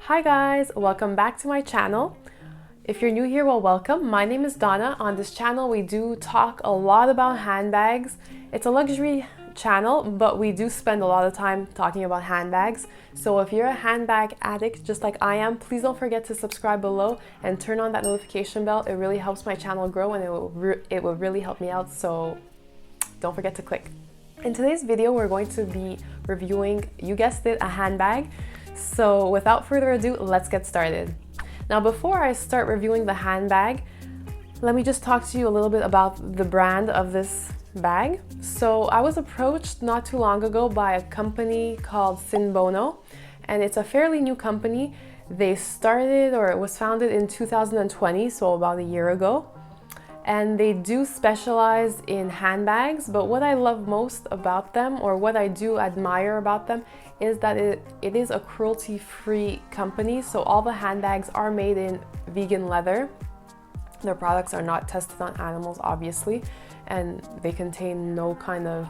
Hi guys, welcome back to my channel. If you're new here, well, welcome. My name is Donna. On this channel, we do talk a lot about handbags. It's a luxury channel, but we do spend a lot of time talking about handbags. So if you're a handbag addict, just like I am, please don't forget to subscribe below and turn on that notification bell. It really helps my channel grow and it will really help me out. So don't forget to click. In today's video, we're going to be reviewing, you guessed it, a handbag. So without further ado, let's get started. Now, before I start reviewing the handbag, let me just talk to you a little bit about the brand of this bag. So I was approached not too long ago by a company called Sinbono, and it's a fairly new company. They started, or it was founded in 2020, so about a year ago. And they do specialize in handbags, but what I love most about them, or what I do admire about them, is that it is a cruelty-free company. So all the handbags are made in vegan leather. Their products are not tested on animals, obviously, and they contain no kind of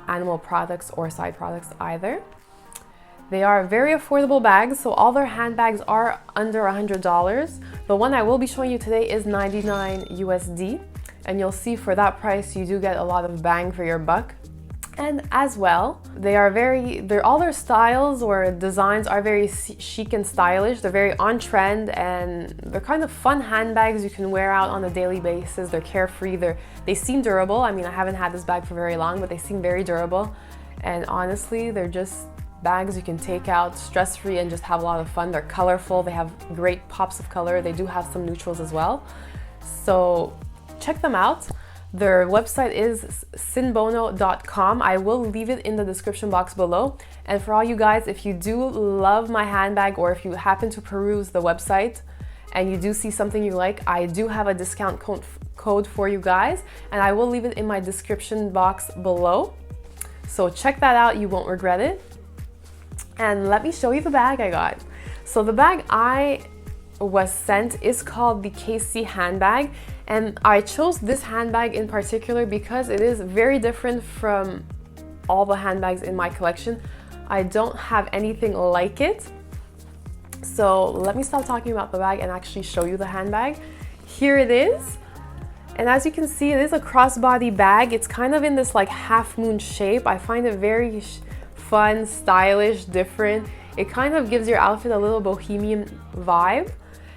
animal products or side products either. They are very affordable bags, so all their handbags are under $100. The one I will be showing you today is 99 USD, and you'll see for that price you do get a lot of bang for your buck. And as well, all their styles or designs are very chic and stylish. They're very on trend, and they're kind of fun handbags you can wear out on a daily basis. They're carefree, they seem durable. I mean, I haven't had this bag for very long, but they seem very durable. And honestly, they're just bags you can take out stress-free and just have a lot of fun. They're colorful, they have great pops of color. They do have some neutrals as well. So check them out. Their website is sinbono.com. I will leave it in the description box below. And for all you guys, if you do love my handbag, or if you happen to peruse the website and you do see something you like, I do have a discount code for you guys, and I will leave it in my description box below. So check that out, you won't regret it. And let me show you the bag I got. So the bag I was sent is called the Kace handbag, and I chose this handbag in particular because it is very different from all the handbags in my collection. I don't have anything like it. So let me stop talking about the bag and actually show you the handbag. Here it is. And as you can see, it is a crossbody bag. It's kind of in this like half moon shape. I find it very fun, stylish, different. It kind of gives your outfit a little bohemian vibe.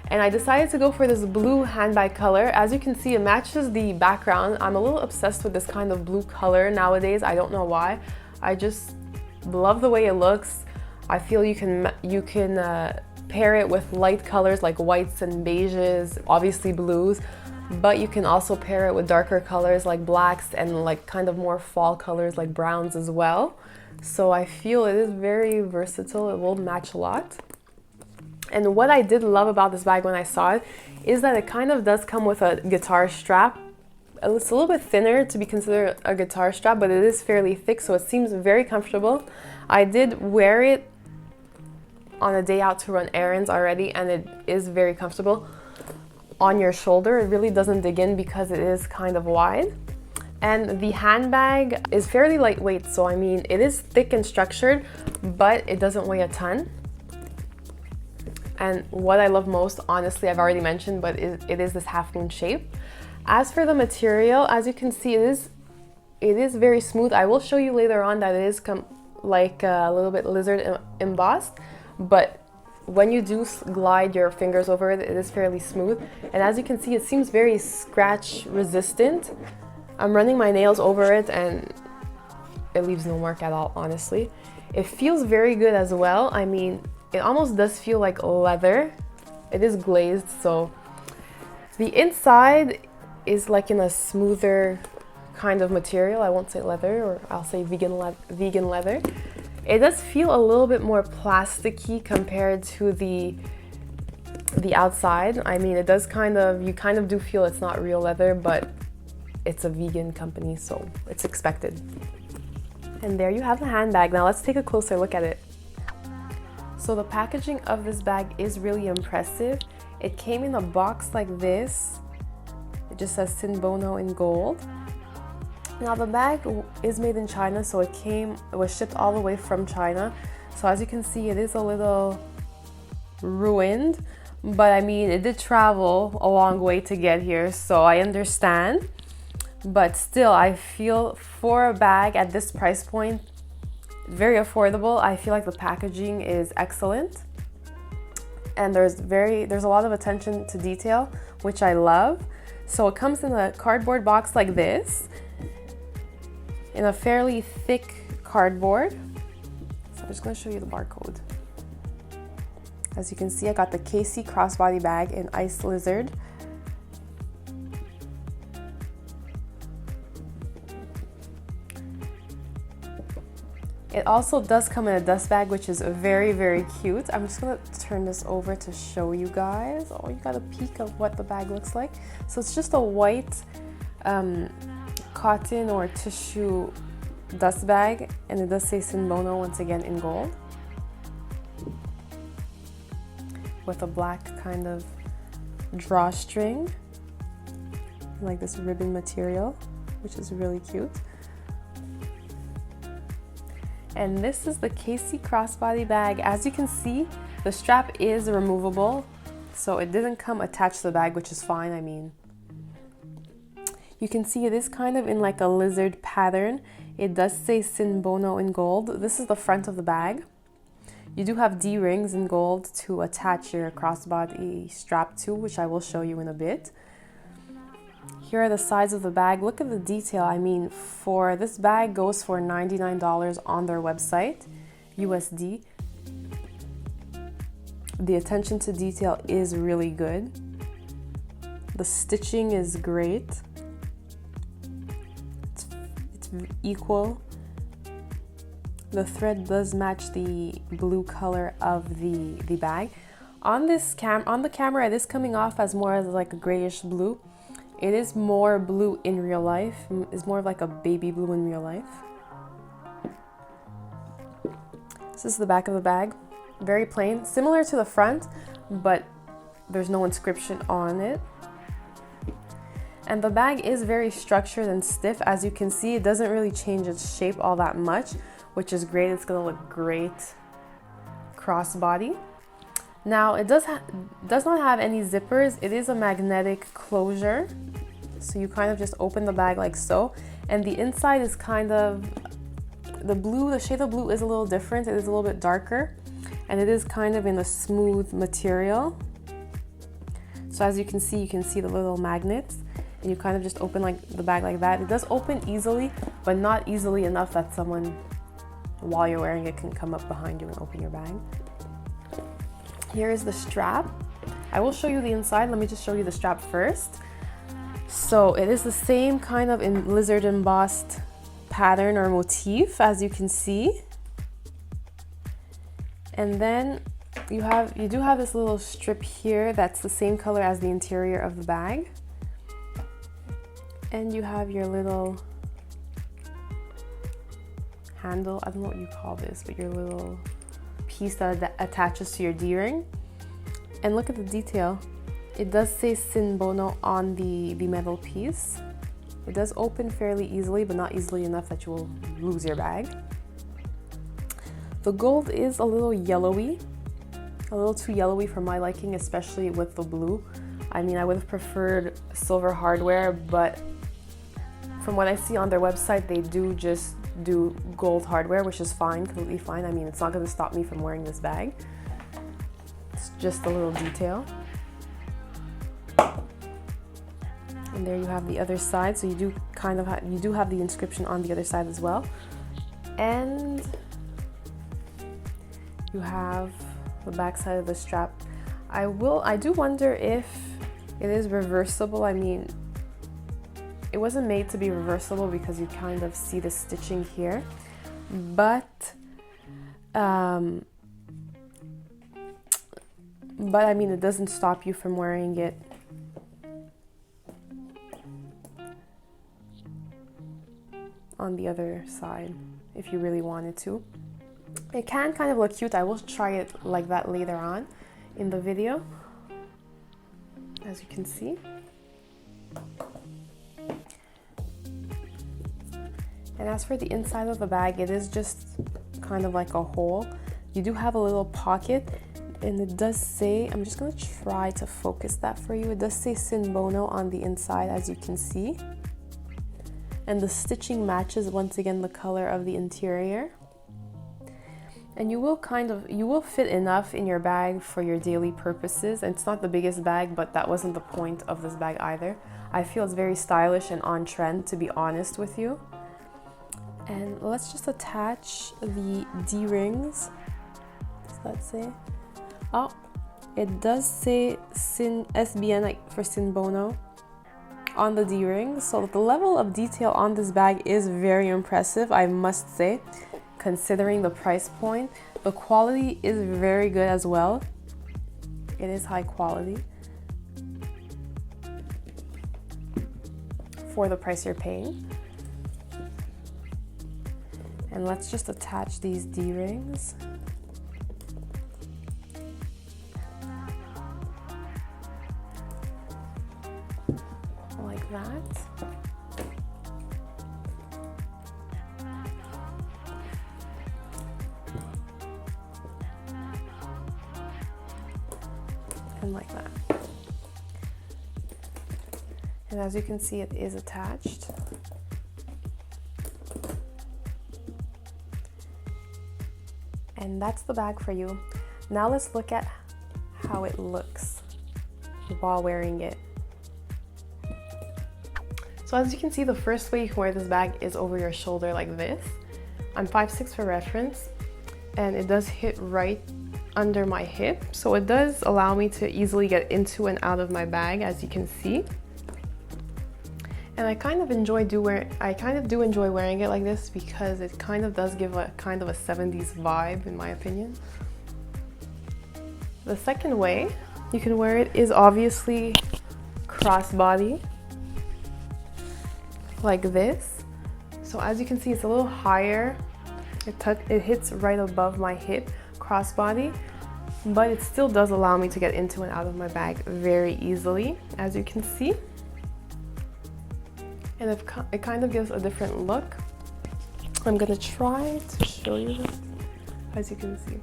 And I decided to go for this blue handbag color. As you can see, it matches the background. I'm a little obsessed with this kind of blue color nowadays. I don't know why. I just love the way it looks. I feel you can pair it with light colors like whites and beiges, obviously blues, but you can also pair it with darker colors like blacks and like kind of more fall colors like browns as well. So I feel it is very versatile. It will match a lot. And what I did love about this bag when I saw it is that it kind of does come with a guitar strap. It's a little bit thinner to be considered a guitar strap, but it is fairly thick, so it seems very comfortable. I did wear it on a day out to run errands already, and it is very comfortable on your shoulder. It really doesn't dig in because it is kind of wide. And the handbag is fairly lightweight, so I mean, it is thick and structured, but it doesn't weigh a ton. And what I love most, honestly, I've already mentioned, but it is this half moon shape. As for the material, as you can see, it is very smooth. I will show you later on that it is like a little bit lizard embossed, but when you do glide your fingers over it, it is fairly smooth. And as you can see, it seems very scratch resistant. I'm running my nails over it and it leaves no mark at all, honestly. It feels very good as well. I mean, it almost does feel like leather. It is glazed, so the inside is like in a smoother kind of material. I won't say leather, or I'll say vegan leather. It does feel a little bit more plasticky compared to the outside. I mean, it does you kind of do feel it's not real leather, but it's a vegan company, so it's expected. And there you have the handbag. Now let's take a closer look at it. So the packaging of this bag is really impressive. It came in a box like this. It just says Sinbono in gold. Now the bag is made in China, so it was shipped all the way from China. So as you can see, it is a little ruined, but I mean, it did travel a long way to get here, so I understand. But still, I feel for a bag at this price point, very affordable. I feel like the packaging is excellent, and there's a lot of attention to detail, which I love. So it comes in a cardboard box like this, in a fairly thick cardboard. So I'm just going to show you the barcode. As you can see, I got the Kace crossbody bag in Ice Lizard. It also does come in a dust bag, which is very, very cute. I'm just gonna turn this over to show you guys. Oh, you got a peek of what the bag looks like. So it's just a white cotton or tissue dust bag, and it does say Sinbono once again in gold, with a black kind of drawstring, like this ribbon material, which is really cute. And this is the Kace crossbody bag. As you can see, the strap is removable, so it didn't come attached to the bag, which is fine. I mean, you can see it is kind of in like a lizard pattern. It does say Sinbono in gold. This is the front of the bag. You do have D-rings in gold to attach your crossbody strap to, which I will show you in a bit. Here are the sides of the bag. Look at the detail. I mean, for this bag goes for $99 on their website, USD. The attention to detail is really good. The stitching is great. It's equal. The thread does match the blue color of the bag. On the camera, it is coming off as more as like a grayish blue. It is more blue in real life. It's more of like a baby blue in real life. This is the back of the bag. Very plain, similar to the front, but there's no inscription on it. And the bag is very structured and stiff. As you can see, it doesn't really change its shape all that much, which is great. It's gonna look great crossbody. Now, it does not have any zippers. It is a magnetic closure. So you kind of just open the bag like so. And the inside is kind of, the shade of blue is a little different. It is a little bit darker. And it is kind of in a smooth material. So as you can see the little magnets. And you kind of just open like the bag like that. It does open easily, but not easily enough that someone, while you're wearing it, can come up behind you and open your bag. Here is the strap. I will show you the inside. Let me just show you the strap first. So it is the same kind of lizard embossed pattern or motif, as you can see. And then you do have this little strip here that's the same color as the interior of the bag. And you have your little handle. I don't know what you call this, but your little piece that attaches to your D-ring. And look at the detail. It does say Sinbono on the metal piece. It does open fairly easily, but not easily enough that you will lose your bag. The gold is a little yellowy, a little too yellowy for my liking, especially with the blue. I mean, I would have preferred silver hardware, but from what I see on their website, they do just do gold hardware, which is fine, completely fine. I mean, it's not going to stop me from wearing this bag. It's just a little detail. And there you have the other side. So you do kind of you do have the inscription on the other side as well. And you have the back side of the strap. I do wonder if it is reversible. I mean, it wasn't made to be reversible because you kind of see the stitching here, but I mean, it doesn't stop you from wearing it on the other side if you really wanted to. It can kind of look cute. I will try it like that later on in the video, as you can see. And as for the inside of the bag, it is just kind of like a hole. You do have a little pocket. And it does say, I'm just gonna try to focus that for you. It does say Sinbono on the inside, as you can see. And the stitching matches once again the color of the interior. And you will fit enough in your bag for your daily purposes. And it's not the biggest bag, but that wasn't the point of this bag either. I feel it's very stylish and on trend, to be honest with you. And let's just attach the D-rings. Does that say? Oh, it does say SBN, like for Sinbono, on the D-rings. So the level of detail on this bag is very impressive, I must say, considering the price point. The quality is very good as well. It is high quality for the price you're paying. And let's just attach these D-rings. Like that. And like that. And as you can see, it is attached. And that's the bag for you. Now let's look at how it looks while wearing it. So as you can see, the first way you can wear this bag is over your shoulder like this. I'm 5'6" for reference, and it does hit right under my hip. So it does allow me to easily get into and out of my bag, as you can see. And I kind of do enjoy wearing it like this because it kind of does give a kind of a 70s vibe, in my opinion. The second way you can wear it is obviously crossbody, like this. So as you can see, it's a little higher. It hits right above my hip, crossbody, but it still does allow me to get into and out of my bag very easily, as you can see. And it kind of gives a different look. I'm gonna try to show you this, as you can see.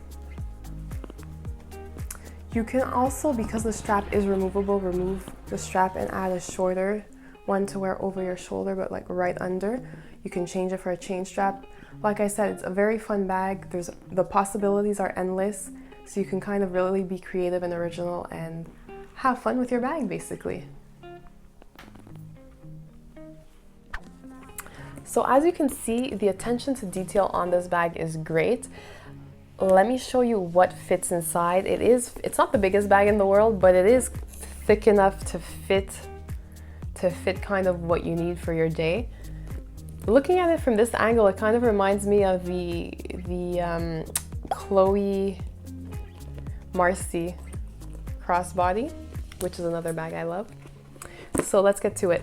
You can also, because the strap is removable, remove the strap and add a shorter one to wear over your shoulder, but like right under. You can change it for a chain strap. Like I said, it's a very fun bag. The possibilities are endless, so you can kind of really be creative and original and have fun with your bag, basically. So as you can see, the attention to detail on this bag is great. Let me show you what fits inside. It's not the biggest bag in the world, but it is thick enough to fit kind of what you need for your day. Looking at it from this angle, it kind of reminds me of the Chloe Marcy crossbody, which is another bag I love. So let's get to it.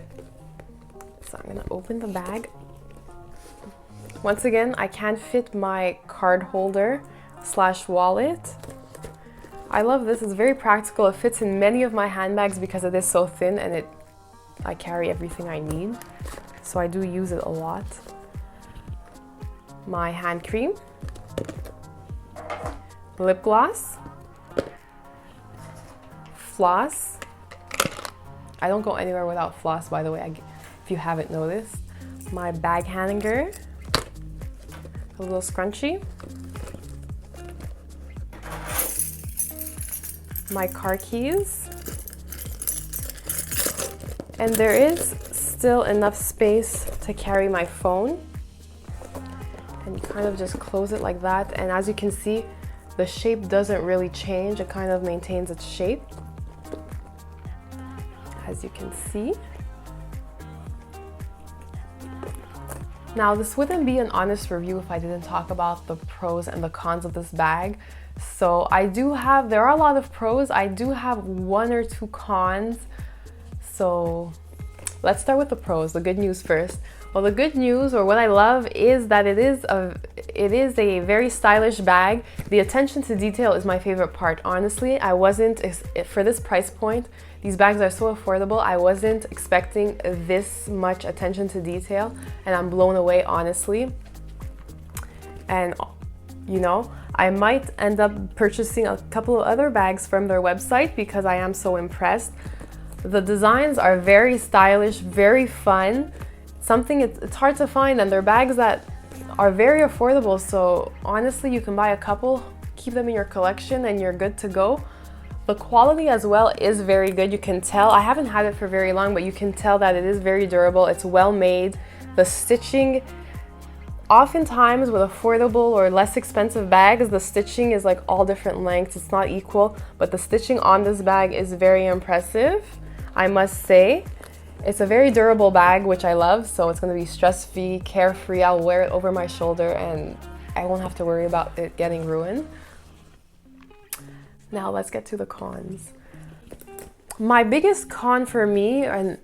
So I'm gonna open the bag. Once again, I can't fit my card holder / wallet. I love this, it's very practical. It fits in many of my handbags because it is so thin, and I carry everything I need. So I do use it a lot. My hand cream, lip gloss, floss. I don't go anywhere without floss, by the way, if you haven't noticed. My bag hanger, a little scrunchie, my car keys, and there is still enough space to carry my phone. And you kind of just close it like that, and as you can see, the shape doesn't really change. It kind of maintains its shape, as you can see. Now, this wouldn't be an honest review if I didn't talk about the pros and the cons of this bag. So there are a lot of pros. I do have 1 or 2 cons. So let's start with the pros, the good news first. Well, the good news, or what I love, is that it is a very stylish bag. The attention to detail is my favorite part. Honestly, for this price point, these bags are so affordable, I wasn't expecting this much attention to detail, and I'm blown away, honestly. And you know, I might end up purchasing a couple of other bags from their website because I am so impressed. The designs are very stylish, very fun. It's hard to find, and they're bags that are very affordable. So honestly, you can buy a couple, keep them in your collection, and you're good to go. The quality as well is very good. You can tell, I haven't had it for very long, but you can tell that it is very durable. It's well made. The stitching, oftentimes with affordable or less expensive bags, the stitching is like all different lengths. It's not equal, but the stitching on this bag is very impressive, I must say. It's a very durable bag, which I love. So it's going to be stress-free, carefree. I'll wear it over my shoulder and I won't have to worry about it getting ruined. Now let's get to the cons. My biggest con for me, and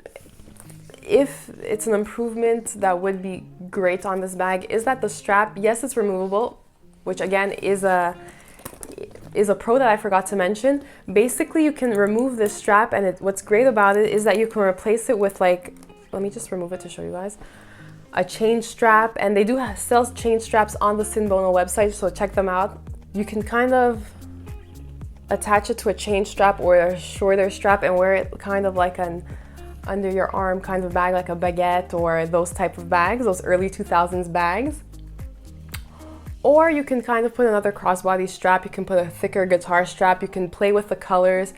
if it's an improvement that would be great on this bag, is that the strap, yes, it's removable, which again is a pro that I forgot to mention. Basically, you can remove this strap, and what's great about it is that you can replace it with, like, let me just remove it to show you guys, a chain strap. And they do sell chain straps on the Sinbono website, so check them out. You can kind of attach it to a chain strap or a shorter strap and wear it kind of like an under your arm kind of bag, like a baguette or those type of bags, those early 2000s bags. Or you can kind of put another crossbody strap. You can put a thicker guitar strap. You can play with the colors.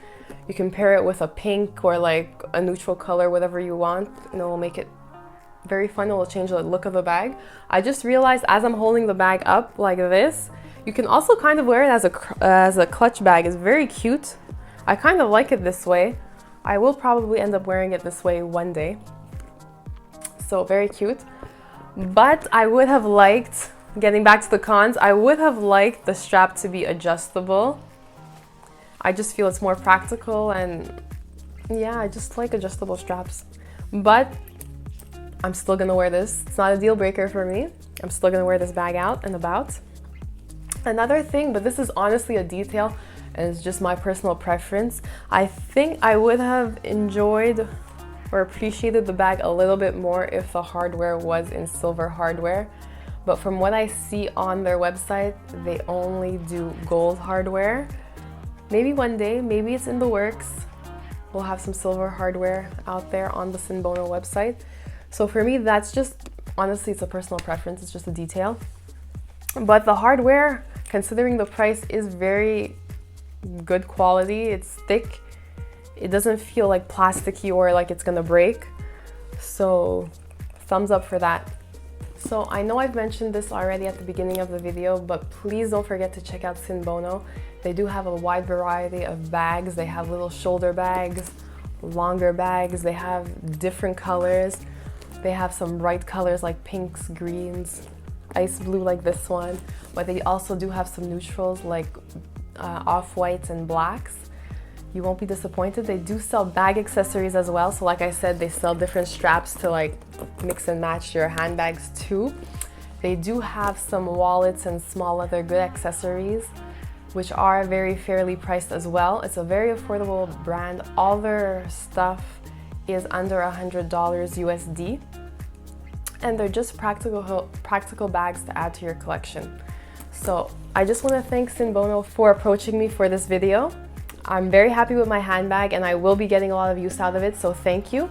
You can pair it with a pink or like a neutral color, whatever you want. You know, it'll make it very fun. It will change the look of the bag. I just realized as I'm holding the bag up like this, you can also kind of wear it as a clutch bag. It's very cute. I kind of like it this way. I will probably end up wearing it this way one day. So very cute. But I would have liked, getting back to the cons, I would have liked the strap to be adjustable. I just feel it's more practical, and yeah, I just like adjustable straps. But I'm still gonna wear this. It's not a deal breaker for me. I'm still gonna wear this bag out and about. Another thing, but this is honestly a detail and it's just my personal preference, I think I would have enjoyed or appreciated the bag a little bit more if the hardware was in silver hardware. But from what I see on their website, they only do gold hardware. Maybe one day, maybe it's in the works, we'll have some silver hardware out there on the Sinbono website. So for me, that's just, honestly, it's a personal preference, it's just a detail. But the hardware, considering the price, is very good quality. It's thick. It doesn't feel like plasticky or like it's gonna break. So thumbs up for that. So I know I've mentioned this already at the beginning of the video, but please don't forget to check out Sinbono. They do have a wide variety of bags. They have little shoulder bags, longer bags. They have different colors. They have some bright colors like pinks, greens, ice blue like this one, but they also do have some neutrals like off-whites and blacks. You won't be disappointed. They do sell bag accessories as well. So like I said, they sell different straps to like mix and match your handbags too. They do have some wallets and small other good accessories, which are very fairly priced as well. It's a very affordable brand. All their stuff is under $100 USD. And they're just practical bags to add to your collection. So I just want to thank Sinbono for approaching me for this video. I'm very happy with my handbag and I will be getting a lot of use out of it, so thank you.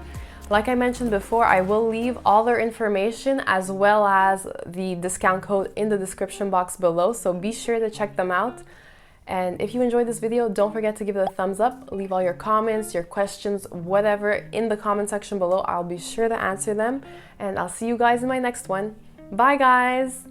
Like I mentioned before, I will leave all their information as well as the discount code in the description box below, so be sure to check them out. And if you enjoyed this video, don't forget to give it a thumbs up. Leave all your comments, your questions, whatever in the comment section below. I'll be sure to answer them, and I'll see you guys in my next one. Bye guys!